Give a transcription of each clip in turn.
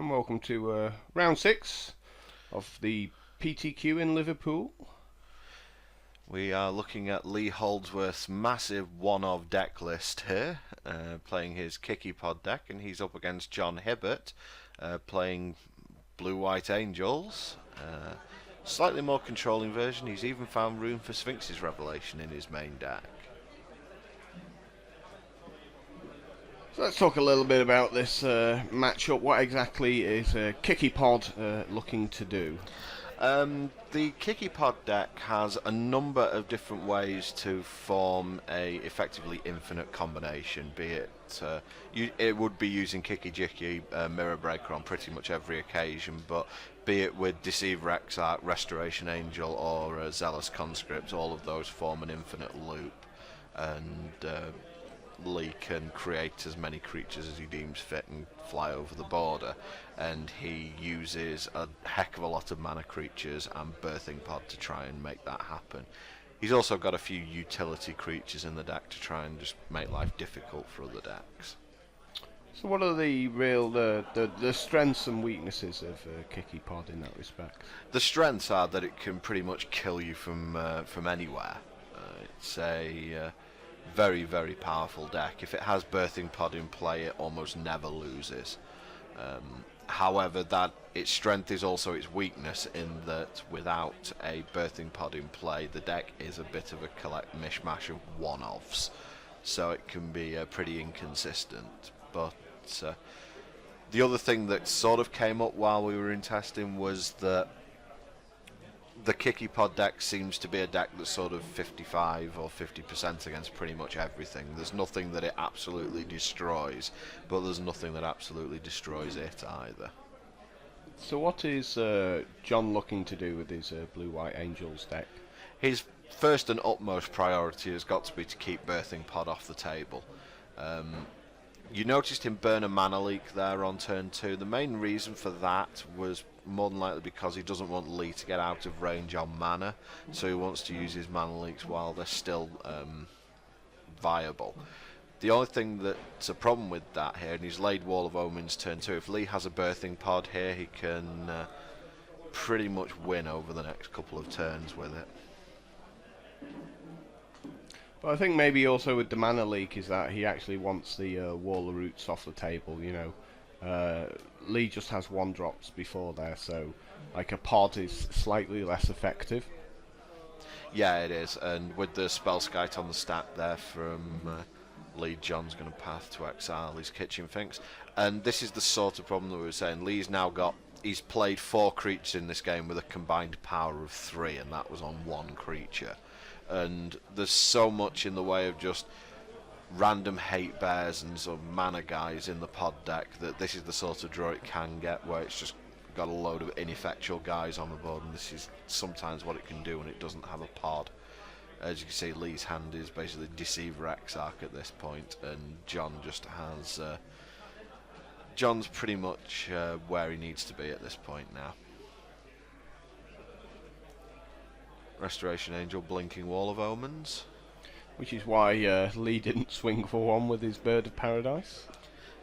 and welcome to round 6 of the PTQ in Liverpool. We are looking at Lee Houldsworth's massive one-of deck list here, playing his Kiki-Pod deck, and he's up against John Hibbert, playing Blue-White Angels. Slightly more controlling version. He's even found room for Sphinx's Revelation in his main deck. So let's talk a little bit about this matchup. What exactly is Kiki-Pod looking to do? The Kiki-Pod deck has a number of different ways to form a effectively infinite combination, be it it would be using Kiki-Jiki Mirror Breaker on pretty much every occasion, but be it with Deceiver Exarch, Restoration Angel or Zealous Conscript, all of those form an infinite loop, and Lee can create as many creatures as he deems fit and fly over the border, and he uses a heck of a lot of mana creatures and Birthing Pod to try and make that happen. He's also got a few utility creatures in the deck to try and just make life difficult for other decks. So what are the real the strengths and weaknesses of Kiki-Pod in that respect? The strengths are that it can pretty much kill you from anywhere. It's a very, very powerful deck. If it has Birthing Pod in play, it almost never loses. However, that its strength is also its weakness, in that without a Birthing Pod in play, the deck is a bit of a mishmash of one-offs, so it can be pretty inconsistent. But the other thing that sort of came up while we were in testing was that the Kiki-Pod deck seems to be a deck that's sort of 55 or 50% against pretty much everything. There's nothing that it absolutely destroys, but there's nothing that absolutely destroys it either. So what is John looking to do with his Blue-White Angels deck? His first and utmost priority has got to be to keep Birthing Pod off the table. You noticed him burn a mana leak there on turn 2. The main reason for that was more than likely because he doesn't want Lee to get out of range on mana, so he wants to use his mana leaks while they're still viable. The only thing that's a problem with that here, and he's laid Wall of Omens turn 2, if Lee has a Birthing Pod here, he can pretty much win over the next couple of turns with it. But I think maybe also with the mana leak is that he actually wants the Wall of Roots off the table, you know. Lee just has 1-drops before there, so like a pod is slightly less effective. Yeah, it is, and with the Spellskite on the stack there from Lee, John's going to path to exile his Kitchen Finks, and this is the sort of problem that we were saying. Lee's now he's played 4 creatures in this game with a combined power of 3, and that was on 1 creature. And there's so much in the way of just random hate bears and sort of mana guys in the pod deck that this is the sort of draw it can get, where it's just got a load of ineffectual guys on the board, and this is sometimes what it can do when it doesn't have a pod. As you can see, Lee's hand is basically Deceiver Exarch at this point, and John just has John's pretty much where he needs to be at this point now. Restoration Angel, blinking Wall of Omens. Which is why Lee didn't swing for one with his Bird of Paradise.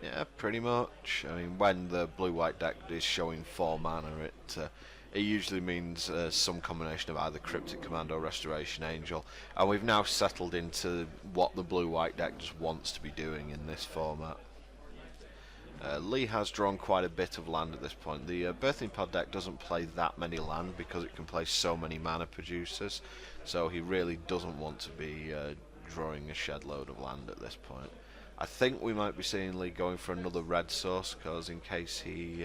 Yeah, pretty much. I mean, when the blue-white deck is showing 4 mana, it usually means some combination of either Cryptic Command or Restoration Angel. And we've now settled into what the blue-white deck just wants to be doing in this format. Lee has drawn quite a bit of land at this point. The Birthing Pod deck doesn't play that many land because it can play so many mana producers, so he really doesn't want to be drawing a shed load of land at this point. I think we might be seeing Lee going for another red source, because in case he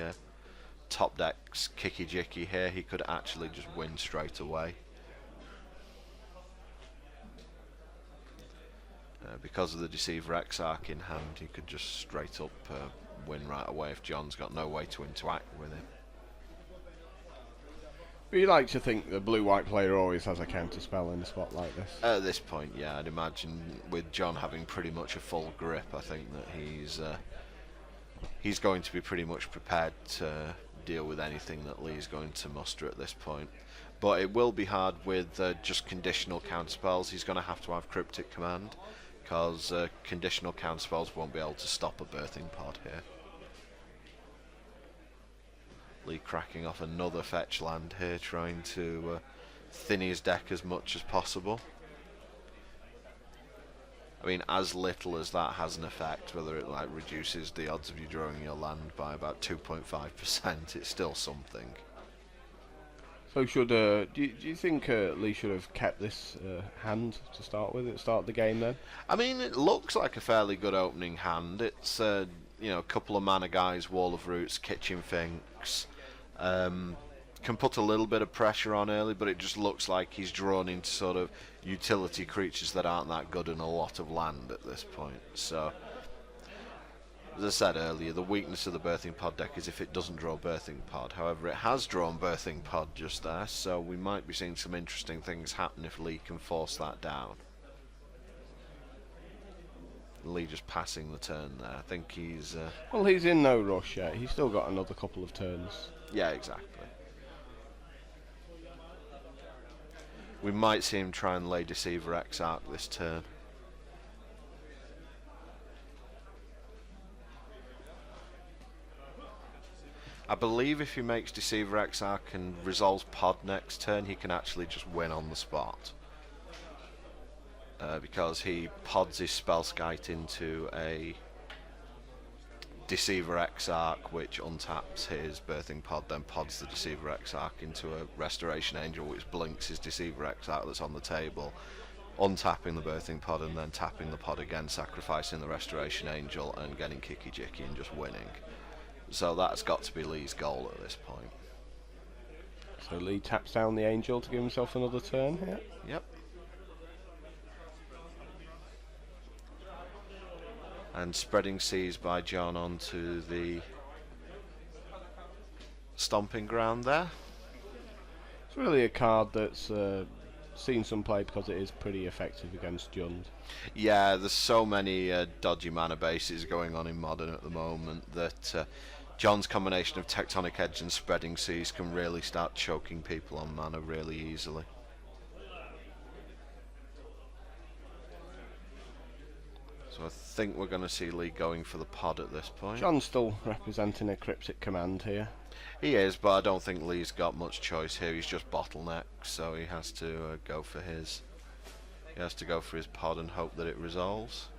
top decks Kiki-Jiki here, he could actually just win straight away. Because of the Deceiver Exarch in hand, he could just straight up win right away if John's got no way to interact with him. But you like to think the blue-white player always has a counter spell in a spot like this. At this point, yeah, I'd imagine with John having pretty much a full grip, I think that he's going to be pretty much prepared to deal with anything that Lee's going to muster at this point. But it will be hard with just conditional counter spells. He's going to have Cryptic Command, because conditional counter spells won't be able to stop a Birthing Pod here. Lee cracking off another fetch land here, trying to thin his deck as much as possible. I mean, as little as that has an effect, whether it like reduces the odds of you drawing your land by about 2.5%, it's still something. So should do you think Lee should have kept this hand to start with at the start of the game then? I mean, it looks like a fairly good opening hand. It's you know, a couple of mana guys, Wall of Roots, Kitchen Finks. Can put a little bit of pressure on early, but it just looks like he's drawn into sort of utility creatures that aren't that good and a lot of land at this point. So, as I said earlier, the weakness of the Birthing Pod deck is if it doesn't draw Birthing Pod. However, it has drawn Birthing Pod just there, so we might be seeing some interesting things happen if Lee can force that down. Lee just passing the turn there. I think he's... Well, he's in no rush yet. He's still got another couple of turns. Yeah, exactly. We might see him try and lay Deceiver Exarch this turn. I believe if he makes Deceiver Exarch and resolves Pod next turn, he can actually just win on the spot. Because he pods his Spellskite into a Deceiver Exarch, which untaps his Birthing Pod, then pods the Deceiver Exarch into a Restoration Angel, which blinks his Deceiver Exarch that's on the table, untapping the Birthing Pod and then tapping the pod again, sacrificing the Restoration Angel and getting Kiki-Jiki and just winning. So that's got to be Lee's goal at this point. So Lee taps down the Angel to give himself another turn here. Yep. And Spreading Seas by John onto the stomping ground there. It's really a card that's seen some play because it is pretty effective against Jund. Yeah, there's so many dodgy mana bases going on in Modern at the moment that John's combination of Tectonic Edge and Spreading Seas can really start choking people on mana really easily. So I think we're going to see Lee going for the pod at this point. John's still representing a Cryptic Command here. He is, but I don't think Lee's got much choice here. He's just bottleneck, so he has to go for his. He has to go for his pod and hope that it resolves.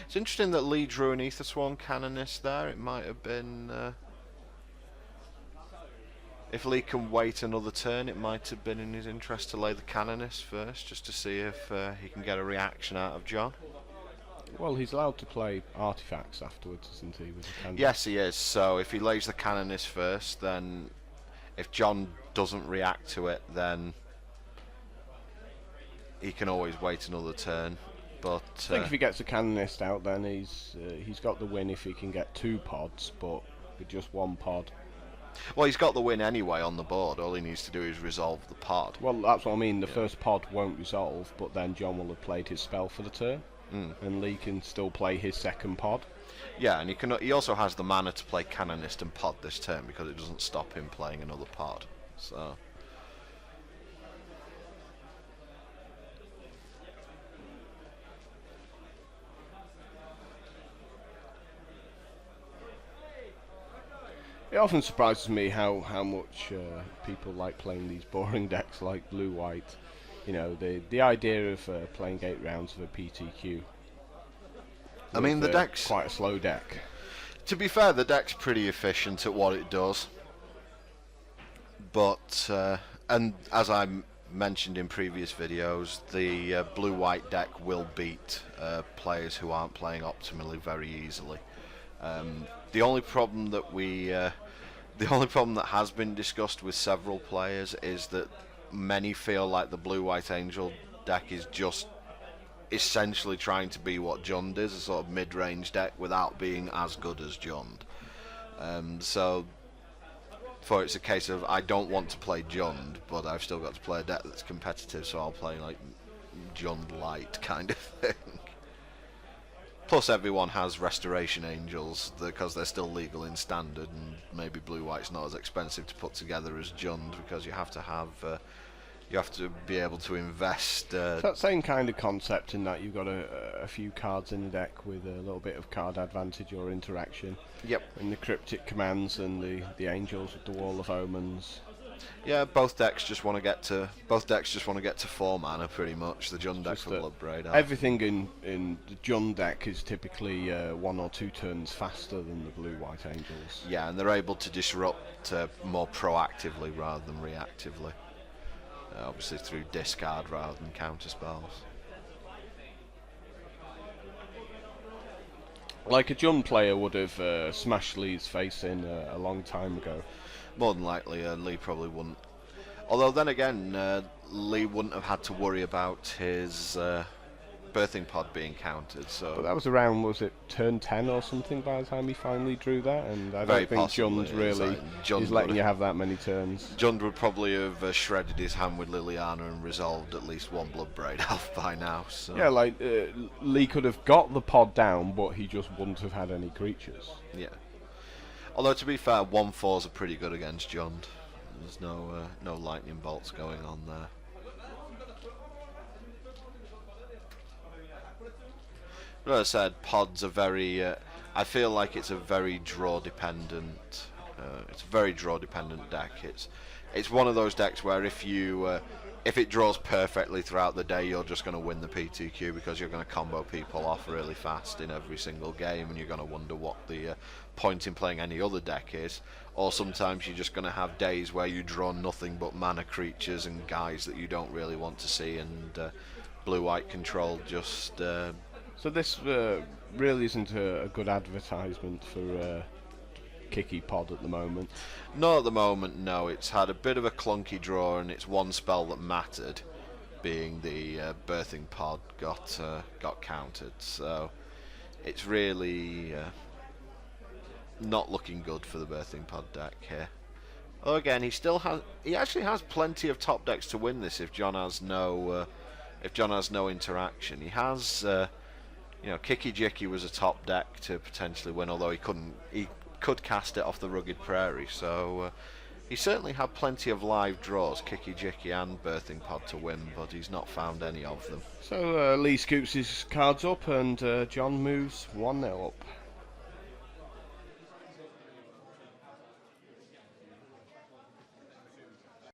It's interesting that Lee drew an Aethersworn Canonist there. It might have been. If Lee can wait another turn, it might have been in his interest to lay the Canonist first, just to see if he can get a reaction out of John. Well, he's allowed to play artifacts afterwards, isn't he? With the cannon? Yes, he is. So if he lays the Canonist first, then if John doesn't react to it, then he can always wait another turn. But I think if he gets a Canonist out, then he's got the win if he can get 2 pods, but with just 1 pod. Well, he's got the win anyway on the board. All he needs to do is resolve the pod. Well, that's what I mean. The first pod won't resolve, but then John will have played his spell for the turn, and Lee can still play his second pod. Yeah, and he also has the mana to play Canonist and pod this turn because it doesn't stop him playing another pod. So. It often surprises me how much people like playing these boring decks like blue-white. You know, the idea of playing 8 rounds of a PTQ. I mean, the deck's quite a slow deck. To be fair, the deck's pretty efficient at what it does. But, and as I mentioned in previous videos, the blue-white deck will beat players who aren't playing optimally very easily. The only problem that has been discussed with several players is that many feel like the blue-white angel deck is just essentially trying to be what Jund is, a sort of mid-range deck without being as good as Jund. So for it's a case of I don't want to play Jund, but I've still got to play a deck that's competitive, so I'll play like Jund light kind of thing. Plus everyone has Restoration Angels because they're still legal in Standard, and maybe blue-white's not as expensive to put together as Jund because you have to have you have to be able to invest. It's that same kind of concept in that you've got a few cards in the deck with a little bit of card advantage or interaction. Yep. And the cryptic commands and the angels with the wall of omens. Yeah, both decks just want to get to 4 mana pretty much. The Jund deck for Bloodbraid. Everything in the Jund deck is typically 1 or 2 turns faster than the blue-white angels. Yeah, and they're able to disrupt more proactively rather than reactively. Obviously through discard rather than counter spells. Like a Jund player would have smashed Lee's face in a long time ago. More than likely, Lee probably wouldn't. Although then again, Lee wouldn't have had to worry about his birthing pod being countered. So but that was around, was it turn 10 or something by the time he finally drew that? And I don't think Jund really is letting you have that many turns. Jund would probably have shredded his hand with Liliana and resolved at least 1 Bloodbraid elf by now. So. Yeah, like Lee could have got the pod down, but he just wouldn't have had any creatures. Yeah. Although to be fair, 1/4s are pretty good against Jund. There's no lightning bolts going on there. But as I said, pods are very. I feel like it's a very draw dependent. It's a very draw dependent deck. It's one of those decks where if it draws perfectly throughout the day, you're just going to win the PTQ because you're going to combo people off really fast in every single game, and you're going to wonder what the point in playing any other deck is. Or sometimes you're just going to have days where you draw nothing but mana creatures and guys that you don't really want to see, and blue-white control just... So this really isn't a good advertisement for Kiki-Pod at the moment? Not at the moment, no. It's had a bit of a clunky draw, and it's one spell that mattered, being the birthing pod, got countered. So it's really not looking good for the birthing pod deck here. Oh, again, he actually has plenty of top decks to win this if John has no interaction. He has Kiki-Jiki was a top deck to potentially win, although he could cast it off the Rugged Prairie, so he certainly had plenty of live draws, Kiki-Jiki and birthing pod to win, but he's not found any of them. So Lee scoops his cards up and John moves 1-0 up.